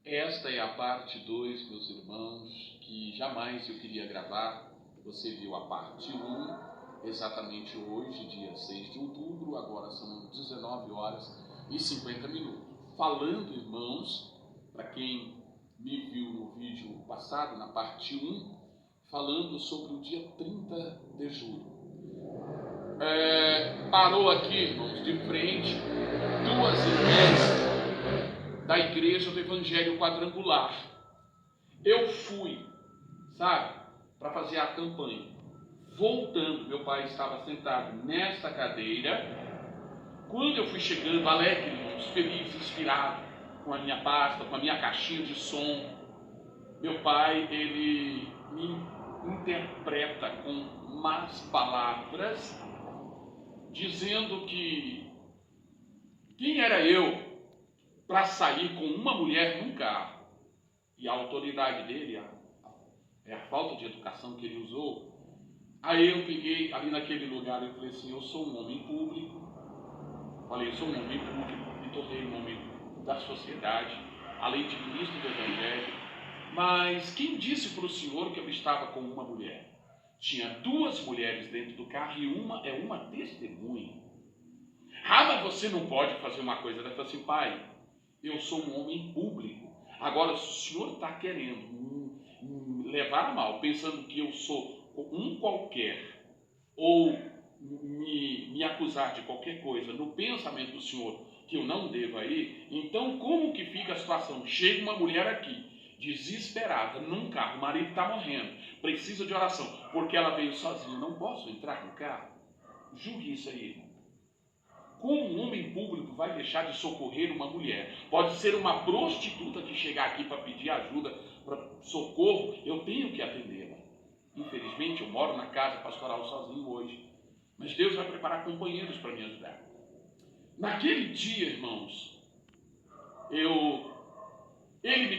Esta é a parte 2, meus irmãos, que jamais eu queria gravar. Você viu a parte 1, exatamente hoje, dia 6 de outubro, agora são 19 horas e 50 minutos. Falando, irmãos, para quem me viu no vídeo passado, na parte 1, falando sobre o dia 30 de julho. Parou aqui, irmãos, de frente, duas irmãs da igreja do Evangelho Quadrangular. Eu fui, para fazer a campanha. Voltando, meu pai estava sentado nesta cadeira. Quando eu fui chegando, alegre, irmãos, feliz, inspirado, com a minha pasta, com a minha caixinha de som, meu pai, ele me interpreta com más palavras, dizendo que quem era eu para sair com uma mulher num carro. E a autoridade dele, a falta de educação que ele usou. Aí eu peguei ali naquele lugar e falei assim: eu sou um homem público. Falei, eu sou um homem público, me tornei um homem da sociedade, além de ministro do Evangelho. Mas quem disse para o senhor que eu estava com uma mulher? Tinha duas mulheres dentro do carro e uma é uma testemunha. Mas você não pode fazer uma coisa dessa. Assim, pai, eu sou um homem público. Agora, se o senhor está querendo me levar a mal, pensando que eu sou um qualquer, ou me acusar de qualquer coisa no pensamento do senhor que eu não devo ir, então como que fica a situação? Chega uma mulher aqui, desesperada, num carro, o marido está morrendo, precisa de oração, porque ela veio sozinha, não posso entrar no carro? Julgue isso aí, irmão. Como um homem público vai deixar de socorrer uma mulher? Pode ser uma prostituta que chegar aqui para pedir ajuda, para socorro, eu tenho que atendê-la. Infelizmente, eu moro na casa pastoral sozinho hoje, mas Deus vai preparar companheiros para me ajudar. Naquele dia, irmãos, ele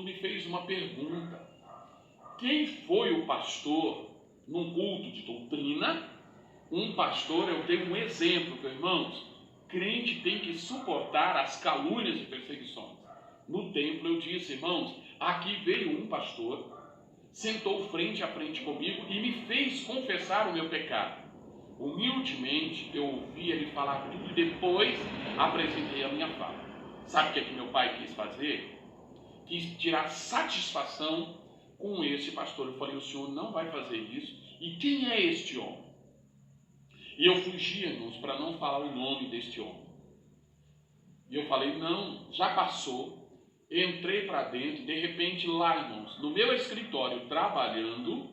me fez uma pergunta. Quem foi o pastor num culto de doutrina? Um pastor, eu dei um exemplo, irmãos. Crente tem que suportar as calúnias e perseguições. No templo eu disse, irmãos, aqui veio um pastor, sentou frente a frente comigo e me fez confessar o meu pecado. Humildemente eu ouvi ele falar tudo e depois apresentei a minha fala. Sabe o que meu pai quis fazer? Quis tirar satisfação com esse pastor. Eu falei, o senhor não vai fazer isso. E quem é este homem? E eu fugi, irmãos, para não falar o nome deste homem. E eu falei, não, já passou. Entrei para dentro, de repente lá, irmãos, no meu escritório, trabalhando,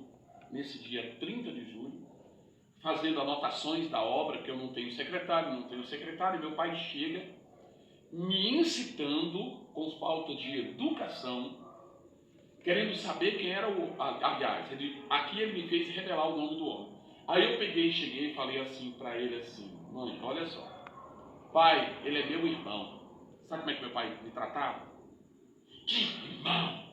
nesse dia 30 de julho, fazendo anotações da obra, que eu não tenho secretário, meu pai chega me incitando, com falta de educação, querendo saber quem era aliás, aqui ele me fez revelar o nome do homem. Aí eu cheguei e falei assim para ele assim, mãe, olha só, pai, ele é meu irmão. Sabe como é que meu pai me tratava? Que irmão?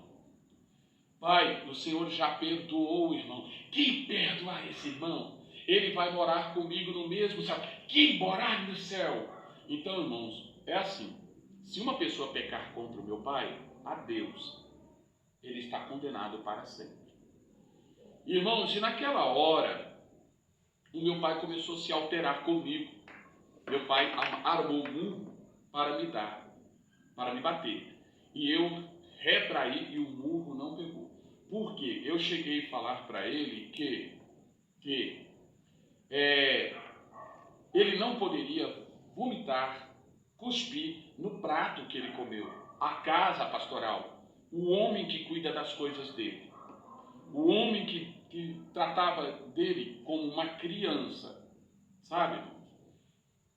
Pai, o senhor já perdoou o irmão. Que perdoar esse irmão? Ele vai morar comigo no mesmo céu. Que morar no céu? Então, irmãos, é assim, se uma pessoa pecar contra o meu pai, a Deus, ele está condenado para sempre. Irmãos, e naquela hora, o meu pai começou a se alterar comigo. Meu pai armou um murro para me dar, para me bater. E eu retraí e o murro não pegou. Por quê? Eu cheguei a falar para ele que ele não poderia vomitar, cuspir no prato que ele comeu. A casa pastoral, o homem que cuida das coisas dele, o homem que tratava dele como uma criança, sabe?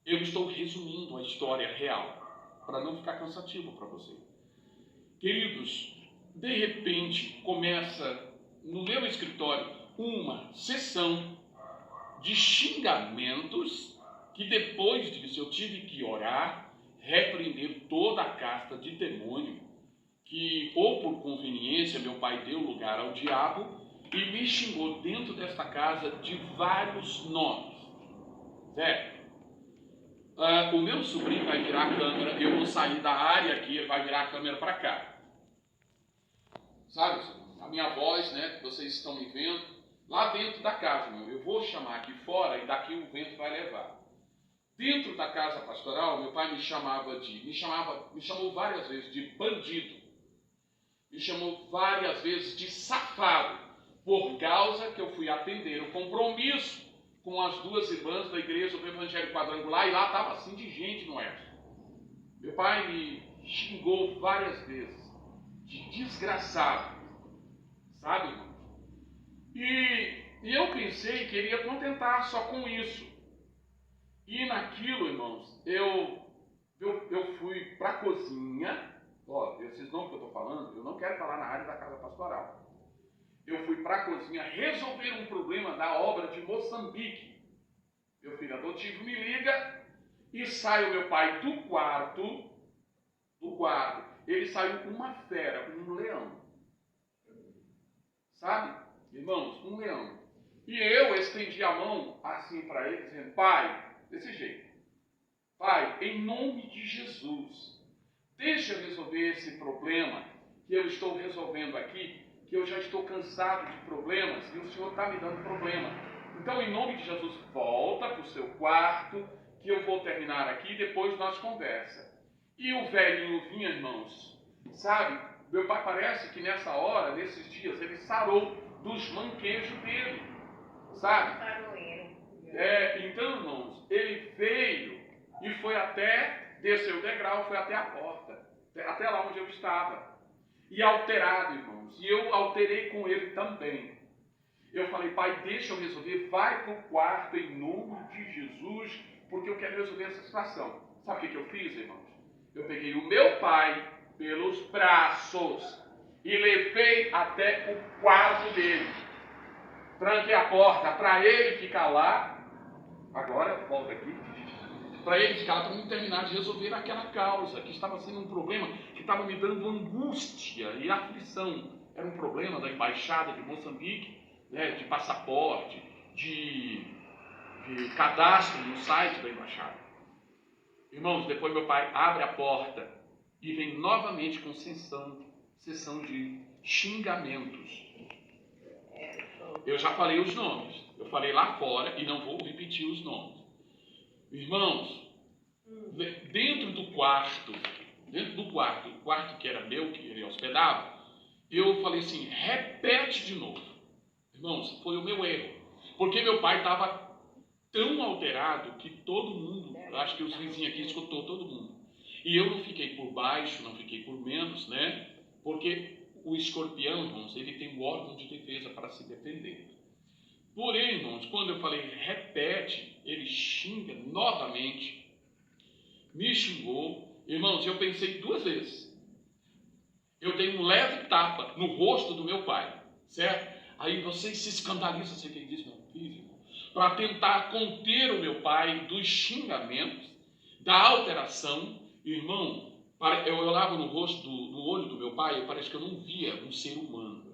Eu estou resumindo a história real, para não ficar cansativo para você. Queridos, de repente começa no meu escritório uma sessão de xingamentos que depois disso eu tive que orar, repreender toda a casta de demônio que, ou por conveniência, meu pai deu lugar ao diabo e me xingou dentro desta casa de vários nomes. Certo? O meu sobrinho vai virar a câmera, eu vou sair da área aqui, ele vai virar a câmera para cá. sabe, a minha voz, né, que vocês estão me vendo, lá dentro da casa, irmão. Eu vou chamar aqui fora e daqui o vento vai levar. Dentro da casa pastoral, meu pai me chamou várias vezes de bandido. Me chamou várias vezes de safado, por causa que eu fui atender o compromisso com as duas irmãs da igreja do Evangelho Quadrangular, e lá estava assim de gente no Éden. Meu pai me xingou várias vezes de desgraçado, sabe, irmão? E eu pensei que ele ia contentar só com isso. E naquilo, irmãos, eu fui para a cozinha. Ó, esses nomes que eu estou falando, eu não quero falar na área da casa pastoral. Eu fui para a cozinha resolver um problema da obra de Moçambique. Meu filho adotivo me liga e sai o meu pai do quarto. Ele saiu uma fera, um leão. Sabe, irmãos, um leão. E eu estendi a mão assim para ele, dizendo: pai, desse jeito, pai, em nome de Jesus, deixa eu resolver esse problema que eu estou resolvendo aqui, que eu já estou cansado de problemas e o Senhor está me dando problema. Então, em nome de Jesus, volta para o seu quarto, que eu vou terminar aqui e depois nós conversa. E o velhinho vinha, irmãos, sabe, meu pai parece que nessa hora, nesses dias, ele sarou dos manquejos dele, sabe? Então, irmãos, ele veio e foi até, desceu o degrau, foi até a porta, até lá onde eu estava. E alterado, irmãos, e eu alterei com ele também. Eu falei: pai, deixa eu resolver, vai para o quarto em nome de Jesus, porque eu quero resolver essa situação. Sabe o que eu fiz, irmãos? Eu peguei o meu pai pelos braços e levei até o quarto dele. Tranquei a porta para ele ficar lá. Agora, volta aqui. Para ele ficar lá, para mim terminar de resolver aquela causa, que estava sendo um problema, que estava me dando angústia e aflição. Era um problema da embaixada de Moçambique, né, de passaporte, de cadastro no site da embaixada. Irmãos, depois meu pai abre a porta e vem novamente com sessão de xingamentos. Eu já falei os nomes. Eu falei lá fora e não vou repetir os nomes. Irmãos, dentro do quarto, o quarto que era meu, que ele hospedava, eu falei assim: repete de novo. Irmãos, foi o meu erro. Porque meu pai estava tão alterado que todo mundo, acho que os vizinhos aqui escutou todo mundo. E eu não fiquei por baixo, não fiquei por menos, né? Porque o escorpião, irmãos, ele tem um órgão de defesa para se defender. Porém, irmãos, quando eu falei repete, ele xinga novamente, me xingou. Irmãos, eu pensei duas vezes. Eu dei um leve tapa no rosto do meu pai, certo? Aí vocês se escandalizam, você quem diz, meu filho, para tentar conter o meu pai dos xingamentos, da alteração. Irmão, eu olhava no rosto, no olho do meu pai, e parece que eu não via um ser humano.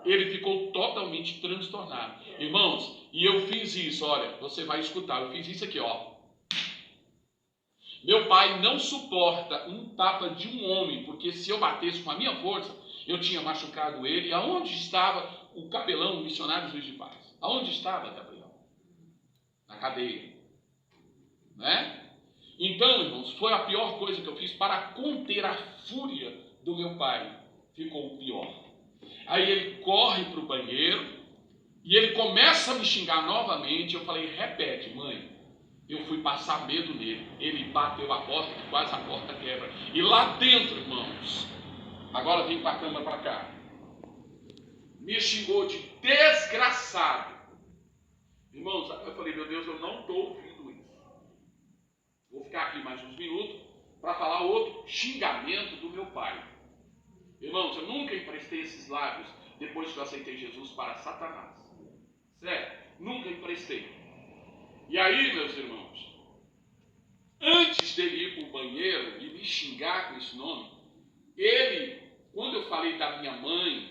Ele ficou totalmente transtornado. Irmãos, e eu fiz isso, olha, você vai escutar, eu fiz isso aqui, ó. Meu pai não suporta um tapa de um homem, porque se eu batesse com a minha força, eu tinha machucado ele. E aonde estava o capelão, o missionário Juiz de Paz? Aonde estava, Gabriel? Na cadeia. Né? Então, irmãos, foi a pior coisa que eu fiz para conter a fúria do meu pai. Ficou o pior. Aí ele corre para o banheiro e ele começa a me xingar novamente. Eu falei: repete, mãe. Eu fui passar medo nele. Ele bateu a porta, que quase a porta quebra. E lá dentro, irmãos, agora vem para a câmera para cá, me xingou de desgraçado. Irmãos, eu falei: meu Deus, eu não estou ouvindo isso. Vou ficar aqui mais uns minutos para falar outro xingamento do meu pai. Irmãos, eu nunca emprestei esses lábios depois que eu aceitei Jesus para Satanás. Certo? Nunca emprestei. E aí, meus irmãos, antes dele ir para o banheiro e me xingar com esse nome, ele, quando eu falei da minha mãe,